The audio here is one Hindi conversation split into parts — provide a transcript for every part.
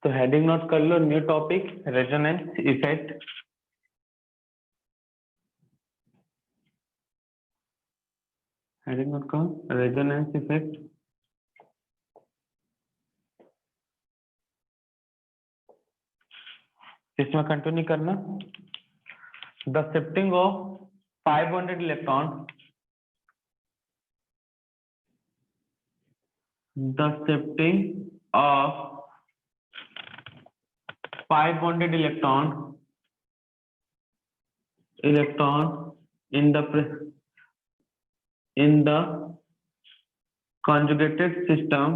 तो हेडिंग नोट कर लो, new topic resonance effect. Heading note करो, रेजोनेंस इफेक्ट। इसमें कंटिन्यू करना। The shifting of 5 bonded electron, the shifting of 5 bonded electron in the conjugated system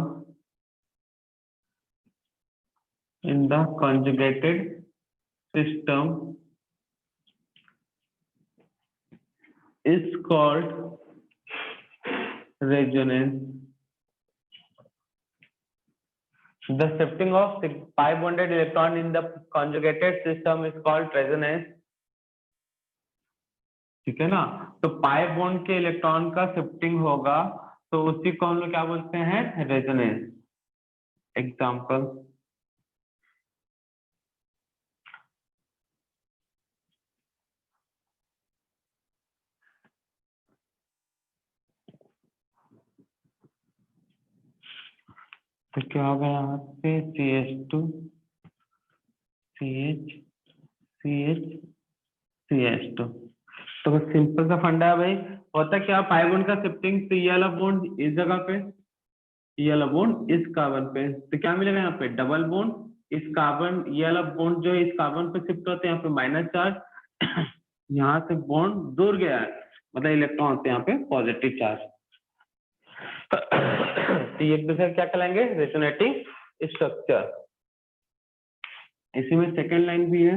is called resonance. The shifting of 5 bonded electron in the conjugated system is called resonance. ठीक है ना। तो पाई बॉन्ड के इलेक्ट्रॉन का शिफ्टिंग होगा तो उसी को हम लोग क्या बोलते हैं, रेजोनेंस। एग्जाम्पल, तो क्या होगा यहाँ पे CH2 CH CH CH2। तो बस सिंपल सा फंडा है भाई। होता क्या, पाई बॉन्ड का शिफ्टिंग, तो ये वाला बॉन्ड इस जगह पे, ये वाला बॉन्ड इस कार्बन पे, तो क्या मिलेगा यहाँ पे डबल बॉन्ड। इस कार्बन, ये वाला बॉन्ड जो है इस कार्बन पे शिफ्ट होते हैं, यहाँ पे माइनस चार्ज। यहाँ से बॉन्ड दूर गया है, मतलब इलेक्ट्रॉन से यहाँ पे पॉजिटिव चार्ज। तो एक दूसरे क्या कहलाएंगे, रेजोनेटिंग स्ट्रक्चर। इसी में सेकेंड लाइन भी है,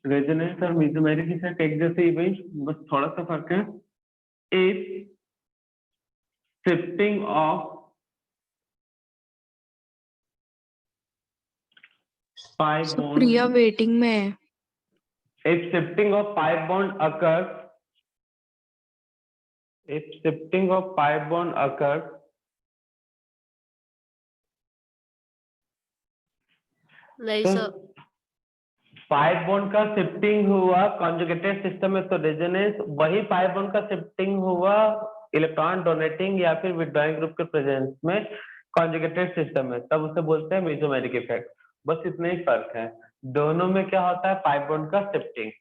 रेजोनेंस और मेसोमेरिक इफेक्ट एक जैसे ही भाई, बस थोड़ा सा फर्क है। If shifting of 5 bonds, Priya waiting में है। if shifting of 5 bond occurs, if shifting of 5 bond occurs, नहीं तो सर, 5 बॉन्ड का शिफ्टिंग हुआ कॉन्जुगेटेड सिस्टम में, तो रेजोनेंस। वही 5 बॉन्ड का शिफ्टिंग हुआ इलेक्ट्रॉन डोनेटिंग या फिर विड्रॉइंग ग्रुप के प्रेजेंस में कॉन्जुगेटेड सिस्टम में, तब उसे बोलते हैं मेसोमेरिक इफेक्ट। बस इतना ही फर्क है, दोनों में क्या होता है, 5 बॉन्ड का शिफ्टिंग।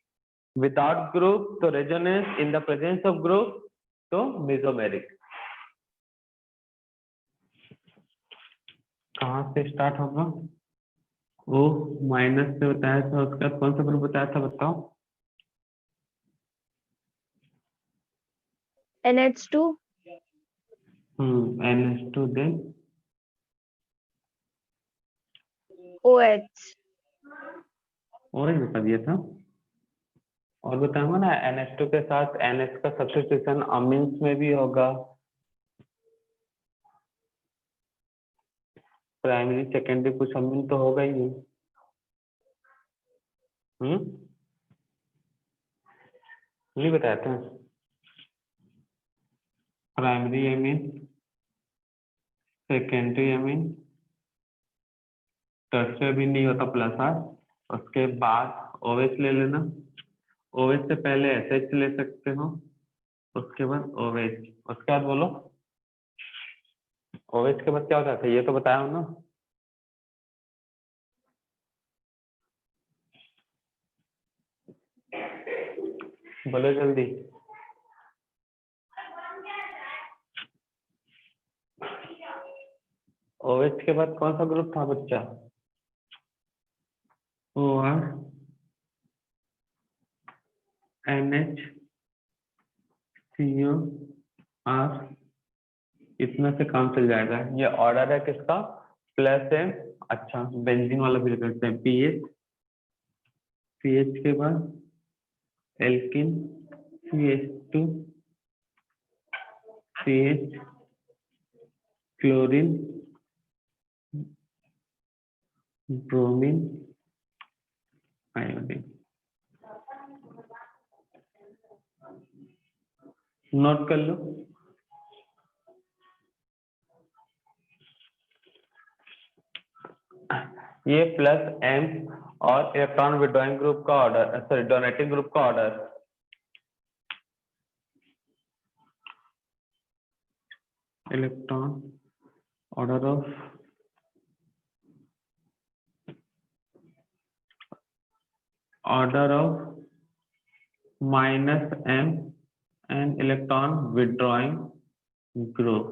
विदाउट ग्रुप तो resonance, in the presence of group तो मेसोमेरिक। कहाँ से स्टार्ट होगा, वो माइनस से बताया था, उसका कौन सा ग्रुप बताया था बताओ। NH2 NH2 then OH orange बता दिया था। और बताऊंगा ना, NH2 के साथ NH का सब्स्टिट्यूशन अमीन्स में भी होगा, प्राइमरी सेकेंडरी कुछ अमीन तो होगा ही। नहीं बताया था, primary amine, secondary amine, tertiary amine नहीं होता प्लस आर। उसके बाद OH ले लेना, OH से पहले SH ले सकते हो, उसके बाद OH, उसके बाद बोलो OH के बाद क्या होता था, ये तो बताया हूं ना। बोलो जल्दी। OH के बाद कौन सा ग्रुप था बच्चा, OR NH CO R। इतना से काम चल जाएगा। ये ऑर्डर है किसका, प्लस है। अच्छा, बेंजीन वाला भी करते हैं, PH, CH के बाद alkene, CH2 CH, chlorine, bromine, iodine. Note कर लो। ये प्लस m और इलेक्ट्रॉन विड्रॉइंग ग्रुप का ऑर्डर, सॉरी डोनेटिंग ग्रुप का order. Electron order of -m and electron withdrawing group।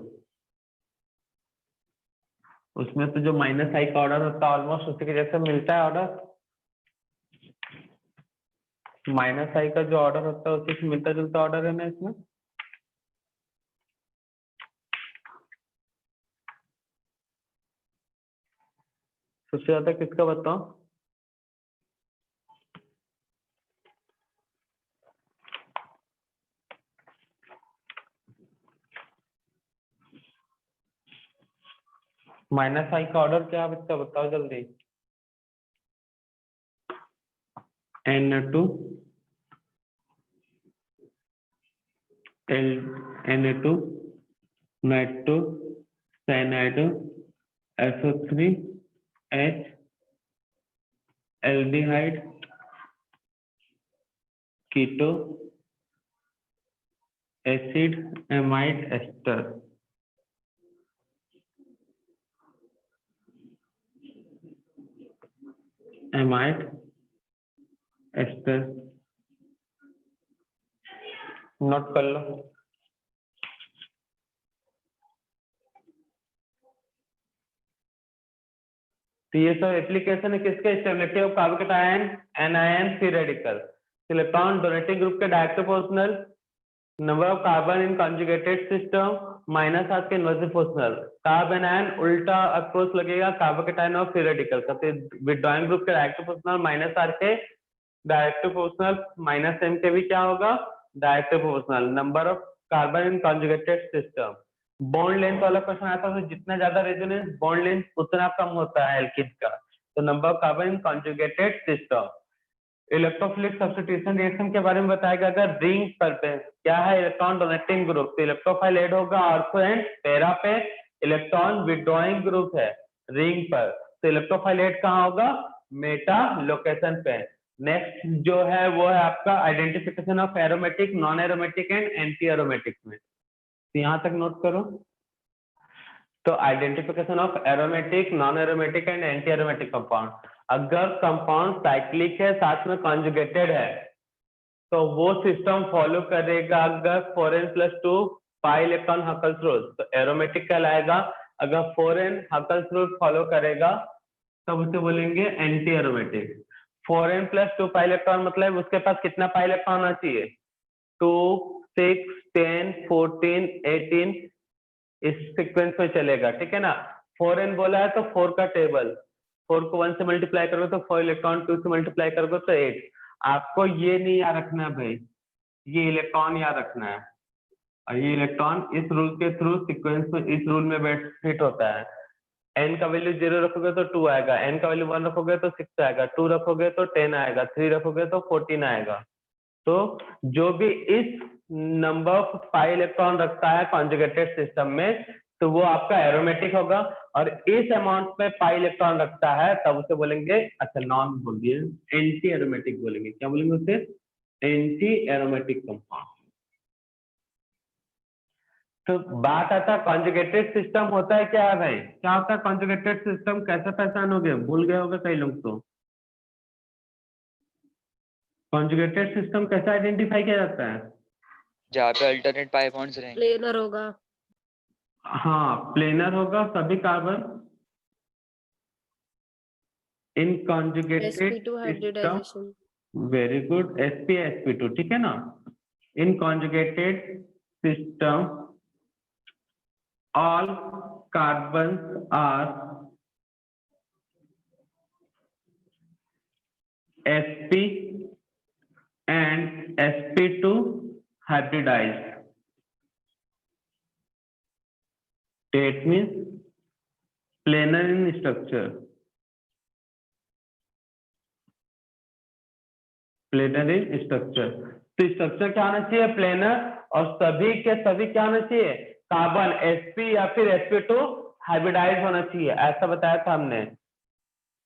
उसमें तो जो -i का ऑर्डर होता है ऑलमोस्ट उसी के जैसे मिलता है ऑर्डर। -i का जो ऑर्डर होता है उसी से मिलता जुलता ऑर्डर है ना इसमें। सबसे ज्यादा किसका बताओ? -i का ऑर्डर क्या है इसका बताओ जल्दी। Na2 Na2 NAT2 cyanide SO3 H aldehyde keto acid amide ester। amide ester note कर लो। तो ये सब एप्लीकेशन है किसके? Stability of carbocation anion free radical. Electron donating group के direct proportional, number of carbon in conjugated system minus R के इनवर्स प्रोपोर्शनल। कार्बन आयन उल्टा अप्रोच लगेगा कार्बोकेटायन और फ्री रेडिकल का। विड्रॉइंग ग्रुप के डायरेक्ट प्रोपोर्शनल माइनस आर के डायरेक्ट प्रोपोर्शनल माइनस एम के भी क्या होगा? Direct proportional. Number of carbon in conjugated system. Bond length वाला क्वेश्चन आता है तो जितना ज्यादा रेजोनेंस बॉन्ड लेंथ उतना कम होता है एल्किन का। तो number of carbon in conjugated system. Electrophilic substitution reaction के बारे में बताया गया अगर रिंग पर पे क्या है इलेक्ट्रॉन डोनेटिंग ग्रुप तो इलेक्ट्रोफाइल ऐड होगा ऑर्थो एंड पैरा पे। इलेक्ट्रॉन विड्रॉइंग ग्रुप है रिंग पर तो इलेक्ट्रोफाइल ऐड कहाँ होगा? मेटा लोकेशन पे। नेक्स्ट जो है वो है आपका identification of aromatic, non aromatic and anti aromatic में। तो यहाँ तक नोट करो। तो identification of aromatic, non aromatic and anti aromatic compound. अगर कंपाउंड साइक्लिक है साथ में कॉन्जुगेटेड है तो वो सिस्टम फॉलो करेगा अगर 4n+2 pi electron Huckel's rule तो एरोमेटिक कहलाएगा। अगर 4n हकल्स रूल फॉलो करेगा तब उसे बोलेंगे anti aromatic. 4n+2 pi electron मतलब उसके पास कितना पाई इलेक्ट्रॉन होना चाहिए? 2 6 10 14 18 इस सीक्वेंस में चलेगा, ठीक है ना। 4n बोला है तो 4 का टेबल, 4 को 1 से मल्टीप्लाई करोगे तो 4 इलेक्ट्रॉन, 2 से मल्टीप्लाई करोगे तो 8। आपको ये नहीं याद रखना है भाई, ये इलेक्ट्रॉन याद रखना है और ये इलेक्ट्रॉन इस रूल के थ्रू सीक्वेंस में इस रूल में फिट होता है। n का वैल्यू 0 रखोगे तो 2 आएगा, n का वैल्यू 1 रखोगे तो 6 आएगा, 2 रखोगे तो 10 आएगा, 3 रखोगे तो 14 आएगा। तो जो भी इस नंबर ऑफ पाई इलेक्ट्रॉन रखता है कॉन्जुगेटेड सिस्टम में तो वो आपका एरोमेटिक होगा और इस अमाउंट में पाई इलेक्ट्रॉन रखता है तब उसे बोलेंगे, अच्छा नॉन बोल दिए, एंटी एरोमेटिक बोलेंगे। क्या बोलेंगे उसे? Anti aromatic compound. तो बात आता है कॉन्जुगेटेड सिस्टम होता है क्या है भाई? क्या होता है कॉन्जुगेटेड सिस्टम? कैसे पहचानोगे? भूल गए होगे कई लोग। तो कॉन्जुगेटेड सिस्टम कैसे आइडेंटिफाई किया जाता है? जहाँ पे अल्टरनेट पाई बॉन्ड्स रहेंगे। प्लेनर होगा। हाँ प्लेनर होगा सभी carbon in conjugated sp2 system. hybridization। Very good, sp2, ठीक है ना। In conjugated system all carbons are sp and sp2 hybridized। That means planar in structure, planar in structure। तो स्ट्रक्चर क्या होना चाहिए? प्लेनर। और सभी के सभी क्या होना चाहिए? कार्बन sp या फिर sp2 हाइब्रिडाइज होना चाहिए, ऐसा बताया था हमने।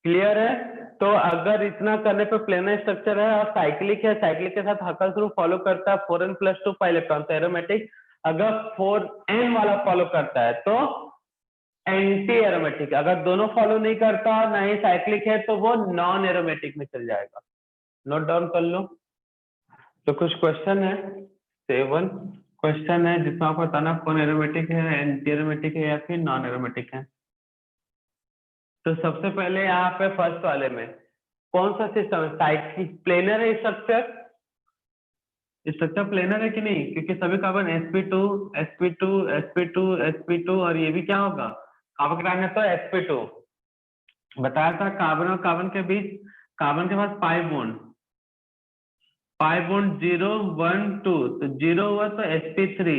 क्लियर है? तो अगर इतना करने पे प्लेनर स्ट्रक्चर है और साइक्लिक है, साइक्लिक के साथ हकल रूल फॉलो करता है 4n+2 पाई इलेक्ट्रॉन, तो एरोमेटिक। अगर 4n वाला फॉलो करता है तो एंटी एरोमेटिक। अगर दोनों फॉलो नहीं करता ना ही साइक्लिक है तो वो नॉन एरोमेटिक में चल जाएगा। नोट डाउन कर लो। तो कुछ क्वेश्चन है, 7 क्वेश्चन है जिसमें आपको बताना कौन एरोमेटिक है, एंटी एरोमेटिक है या फिर नॉन एरोमेटिक है। तो सबसे पहले यहाँ पे फर्स्ट वाले में कौन सा सिस्टम है? साइक्लिक प्लेनर है स्ट्रक्चर? स्ट्रक्चर प्लेनर है कि नहीं? क्योंकि सभी carbon sp2 sp2 sp2 sp2 और ये भी क्या होगा कार्बन है तो sp2। बताया था कार्बन और कार्बन के बीच, कार्बन के पास पाई बॉन्ड 0 1 2, तो 0 हुआ तो sp3,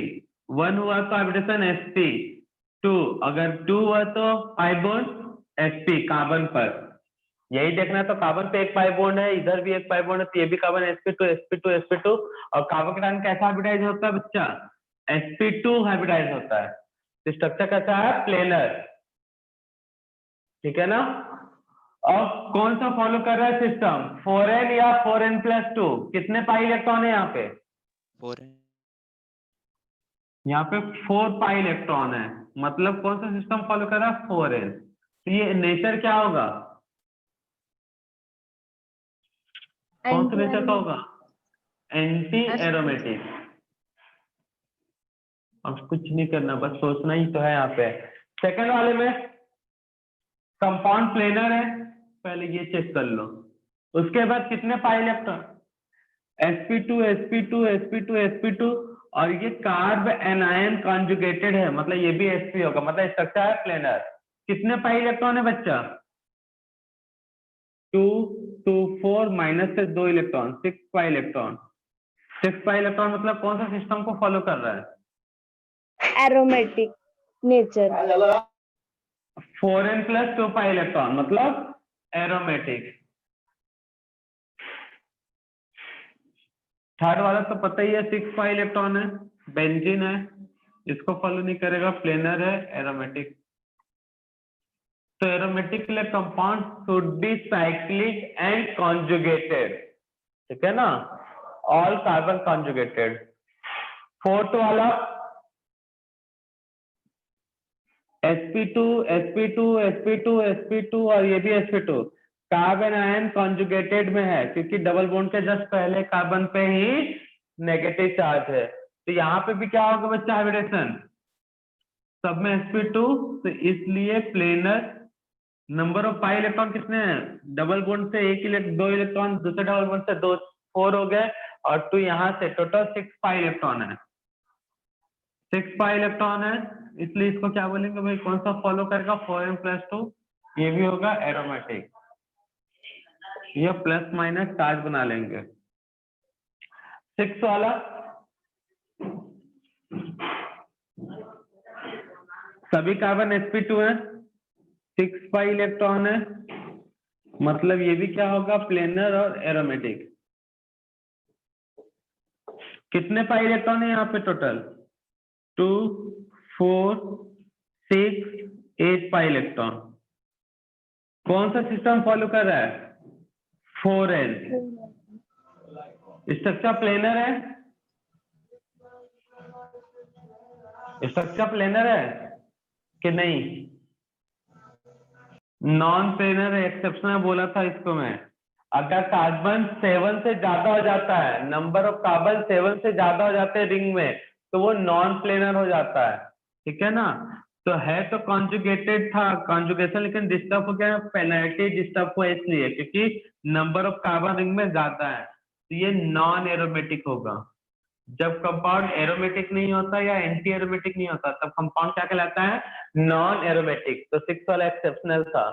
1 हुआ तो हाइब्रिडेशन sp2, अगर 2 हुआ तो पाई बॉन्ड sp कार्बन पर। यही देखना है, तो कार्बन पे एक पाई बॉन्ड है, इधर भी एक पाई बॉन्ड है, तो ये भी कार्बन sp2 sp2 sp2। और कार्बन का कैसा हाइब्रिडाइज होता है बच्चा? sp2 हाइब्रिडाइज होता है। तो स्ट्रक्चर कैसा है? प्लेनर। ठीक है ना? और कौन सा फॉलो कर रहा है सिस्टम? 4n या 4n+2? कितने पाई इलेक्ट्रॉन है यहाँ पे? 4 यहाँ पे 4 पाई इलेक्ट्रॉन है, मतलब कौन सा सिस्टम फॉलो कर रहा है? 4n। तो ये नेचर क्या होगा? कौन सा नेचर का होगा? Anti aromatic. अब कुछ नहीं करना, बस सोचना ही तो है यहाँ पे। सेकंड वाले में कंपाउंड प्लेनर है, पहले ये चेक कर लो। उसके बाद कितने pi electron? sp2 sp2 sp2 sp2, और ये कार्ब एनायन कॉन्जुगेटेड है, मतलब ये भी sp होगा, मतलब स्ट्रक्चर है प्लेनर। कितने पाई इलेक्ट्रॉन है बच्चा? 2 2 4 माइनस से 2 electron, 6 pi electron. 6 pi electron मतलब कौन सा सिस्टम को फॉलो कर रहा है? aromatic nature. 4n+2 pi electron मतलब एरोमेटिक। थर्ड वाला तो पता ही है, 6 पाई इलेक्ट्रॉन है, बेंजीन है, इसको फॉलो नहीं करेगा, प्लेनर है, एरोमेटिक। तो एरोमेटिक के लिए compound should be cyclic and conjugated. ठीक है ना? All carbon conjugated. फोर्थ वाला sp2 sp2 sp2 sp2 और ये भी sp2 कार्बन आयन कॉन्जुगेटेड में है, क्योंकि डबल बॉन्ड के जस्ट पहले कार्बन पे ही नेगेटिव चार्ज है। तो यहाँ पे भी क्या होगा बच्चा? हाइब्रिडेशन, सब में sp2, तो इसलिए planar. Number of pi electron कितने हैं? डबल बॉन्ड से दो इलेक्ट्रॉन, दूसरे डबल बॉन्ड से 2, 4 हो गए, और 2 यहाँ से, टोटल 6 पाई इलेक्ट्रॉन है। 6 पाई इलेक्ट्रॉन है, इसलिए इसको क्या बोलेंगे भाई? कौन सा फॉलो करेगा? 4n+2, ये भी होगा एरोमेटिक। ये प्लस माइनस चार्ज बना लेंगे। 6 वाला सभी कार्बन sp2 है, 6 पाई इलेक्ट्रॉन है, मतलब ये भी क्या होगा? प्लेनर और एरोमेटिक। कितने पाई इलेक्ट्रॉन है यहाँ पे टोटल? 2 4 6 8 pi electron. कौन सा सिस्टम फॉलो कर रहा है? 4n। स्ट्रक्चर प्लेनर है? स्ट्रक्चर प्लेनर है कि नहीं? नॉन प्लेनर है, एक्सेप्शनल बोला था इसको मैं। अगर कार्बन 7 से ज्यादा हो जाता है, नंबर ऑफ कार्बन 7 से ज्यादा हो जाते हैं रिंग में, तो वो नॉन प्लेनर हो जाता है। ठीक है ना? तो है तो कॉन्जुगेटेड था, कॉन्जुगेशन, लेकिन डिस्टर्ब हो गया, पेनल्टी डिस्टर्ब हुआ इसलिए क्योंकि नंबर ऑफ कार्बन रिंग में ज्यादा है, तो ये नॉन एरोमेटिक होगा। जब कंपाउंड एरोमेटिक नहीं होता या एंटी एरोमेटिक नहीं होता, तब कंपाउंड क्या कहलाता है? Non aromatic. तो 6 वाला एक्सेप्शनल था।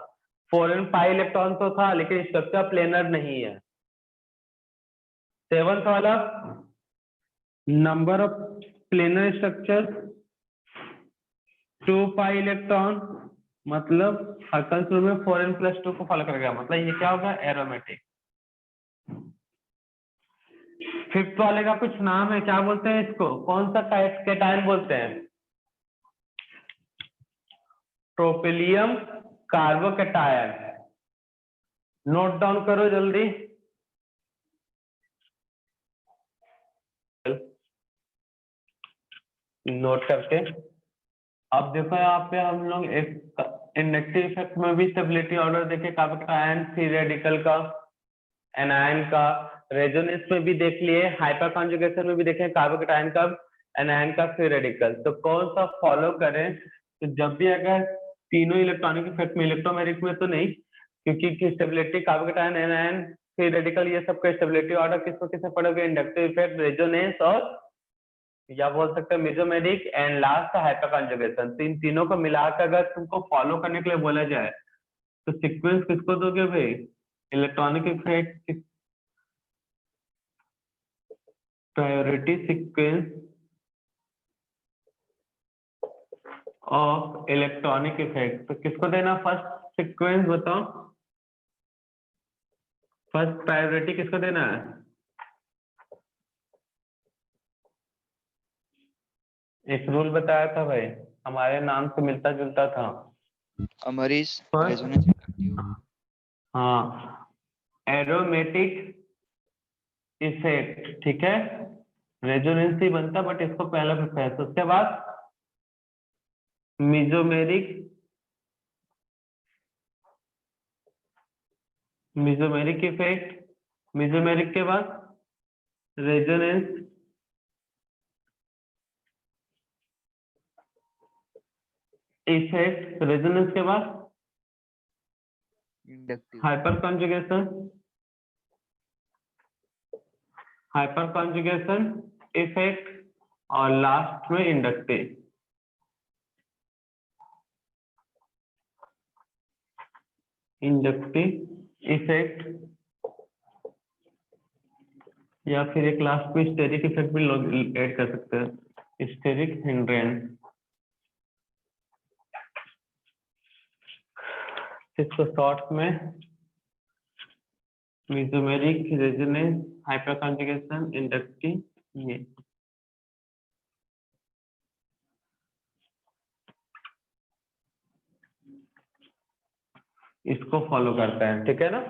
4n पाई इलेक्ट्रॉन तो था, लेकिन स्ट्रक्चर प्लेनर नहीं है। 7th वाला number of planar structure 2 pi electron, मतलब हर्कल में 4n+2 को फॉलो करेगा, मतलब ये क्या होगा? एरोमेटिक। 5th वाले का कुछ नाम है, क्या बोलते हैं इसको? कौन सा कैटायन बोलते हैं? ट्रोपिलियम कार्बोकैटायन। नोट डाउन करो जल्दी। नोट करके अब देखो यहाँ पे हम लोग एक इंडक्टिव इफेक्ट में भी स्टेबिलिटी ऑर्डर देखे कार्बन आयन फ्री रेडिकल का, एनायन का, रेजोनेंस में भी देख लिए, हाइपर कॉन्जुगेशन में भी देखे कार्बन आयन का, एनायन का फ्री रेडिकल। तो कौन सा फॉलो करें? तो जब भी अगर तीनों इलेक्ट्रॉनिक इफेक्ट में, इलेक्ट्रोमेरिक में तो नहीं, क्योंकि stability carbon ion, anion, free radical, ये सबका स्टेबिलिटी ऑर्डर किसको किससे पढ़ोगे? इंडक्टिव इफेक्ट, रेजोनेंस और या बोल सकते हैं mesomeric and last hyper conjugation. तो इन तीनों को मिलाकर अगर तुमको फॉलो करने के लिए बोला जाए तो सीक्वेंस किसको दोगे भाई? Electronic effect, priority sequence of electronic effect. तो किसको देना फर्स्ट सीक्वेंस बताओ? फर्स्ट प्रायोरिटी किसको देना है? एक रूल बताया था भाई, हमारे नाम से मिलता जुलता था। Amrish First- resonance inductive. हाँ, एरोमेटिक इफेक्ट, ठीक है, रेजोनेंस ही बनता बट इसको पहले प्रिफरेंस। उसके बाद मिजोमेरिक, मिजोमेरिक इफेक्ट, मिजोमेरिक के बाद रेजोनेंस, इफेक्ट, रेजोनेंस के बाद inductive. Hyper conjugation, hyper conjugation effect और लास्ट में इंडक्टिव। इंडक्टिव इफेक्ट या फिर एक लास्ट में स्टेरिक इफेक्ट भी लोग ऐड कर सकते हैं, स्टेरिक हिंड्रेंस। इसको शॉर्ट में mesomeric, resonance, hyper conjugation, inductive, ये इसको फॉलो करता है, ठीक है ना?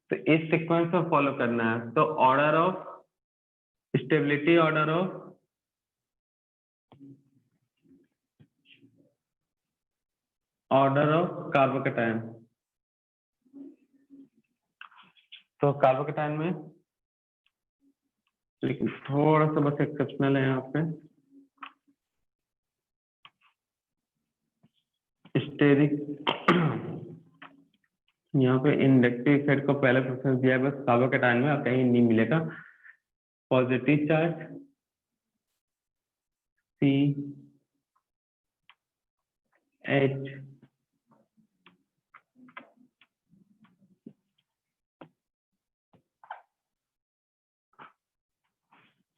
तो इस सीक्वेंस को फॉलो करना है। तो order of stability, order of carbocation. तो कार्बोकेटायन में लेकिन थोड़ा सा बस एक्सेप्शनल है यहाँ पे, स्टेरिक, यहाँ पे इंडक्टिव इफेक्ट को पहले प्रेफरेंस दिया है बस कार्बोकेटायन में, और कहीं नहीं मिलेगा। पॉजिटिव चार्ज CH,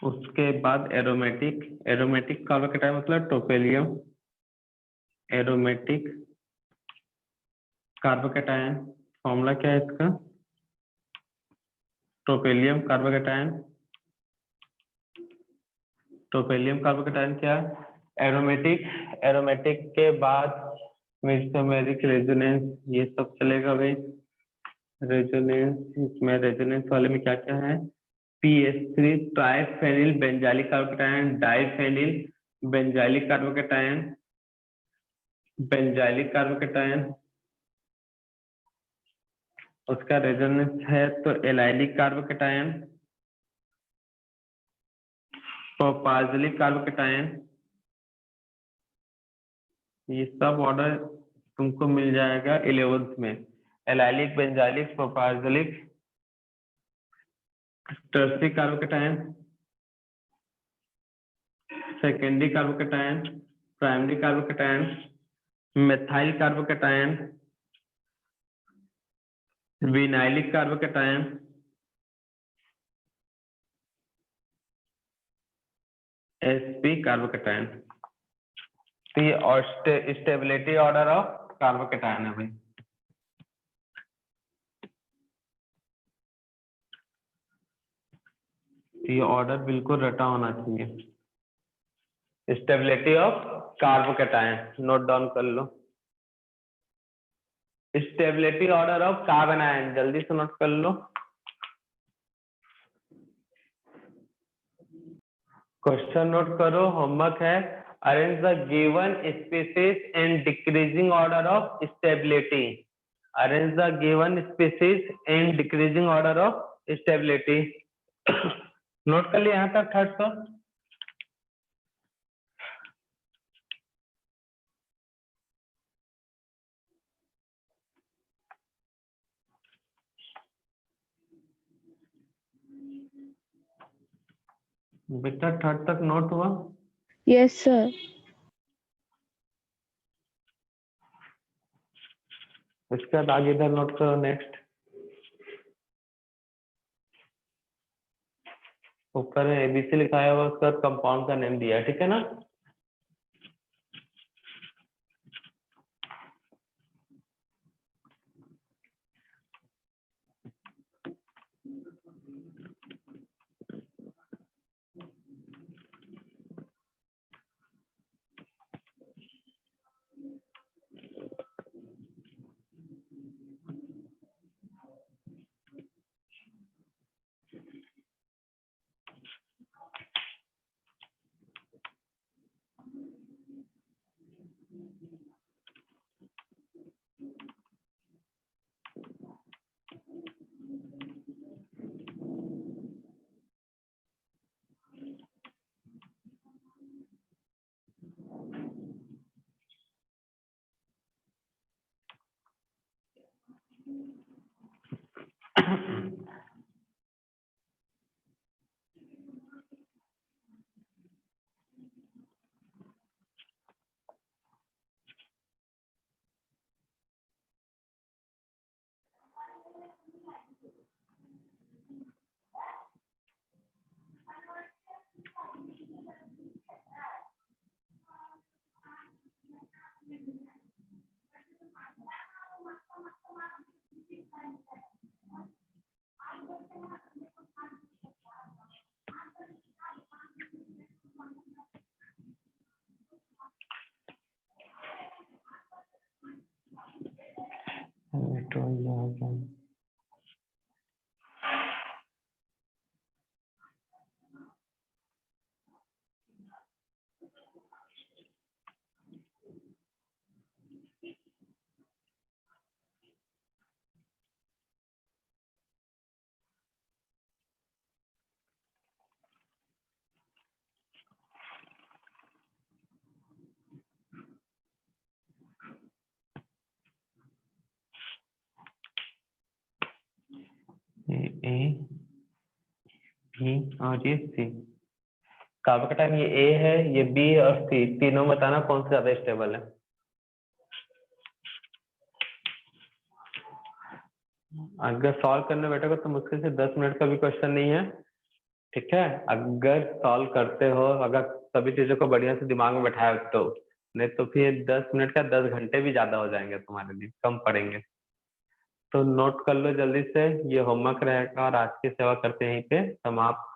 उसके बाद एरोमेटिक, एरोमेटिक कार्बोकेटायन मतलब टोपेलियम, एरोमेटिक कार्बोकेटायन, फॉर्मूला क्या है इसका? टोपेलियम कार्बोकेटायन, टोपेलियम कार्बोकेटायन क्या है? एरोमेटिक, एरोमेटिक के बाद मेसोमेरिक, रेजोनेंस, ये सब चलेगा भाई। रेजोनेंस, इसमें रेजोनेंस वाले में क्या क्या है? PS3 triphenyl benzylic carbocation, diphenyl benzylic carbocation, benzylic carbocation. उसका रेजोनेंस है तो एलाइलिक कार्बोकेटायन, प्रोपार्जिलिक कार्बोकेटायन। ये सब ऑर्डर तुमको मिल जाएगा 11th में। Allylic, benzylic, propargylic, tertiary carbocation, secondary carbocation, primary carbocation, methyl carbocation, vinylic carbocation, sp carbocation. तो ये और स्टेबिलिटी ऑर्डर ऑफ कार्बोकेटायन है भाई। ये ऑर्डर बिल्कुल रटा होना चाहिए। Stability of carbocation note down कर लो। Stability order of carbanion, जल्दी से नोट कर लो। क्वेश्चन नोट करो, होमवर्क है, arrange the given species in decreasing order of stability. Arrange the given species in decreasing order of stability. Note कर लिया यहाँ तक थर्ड का? बेटा थर्ड तक नोट हुआ? Yes, sir. इसके बाद आगे इधर नोट करो। नेक्स्ट ऊपर एबीसी लिखाया हुआ, उसका कंपाउंड का नेम दिया है, ठीक है ना? ए बी और ये सी। कार्बन का टाइम ये ए है, ये बी और सी, तीनों बताना कौन सा ज्यादा स्टेबल है। अगर सॉल्व करने बैठोगे तो मुश्किल से 10 मिनट का भी क्वेश्चन नहीं है, ठीक है? अगर सॉल्व करते हो, अगर सभी चीजों को बढ़िया से दिमाग में बैठाए तो, नहीं तो फिर 10 मिनट का 10 घंटे भी ज्यादा हो जाएंगे तुम्हारे लिए, कम पड़ेंगे। तो नोट कर लो जल्दी से, ये होमवर्क रहेगा और आज की सेवा करते हैं यहीं पे समाप्त।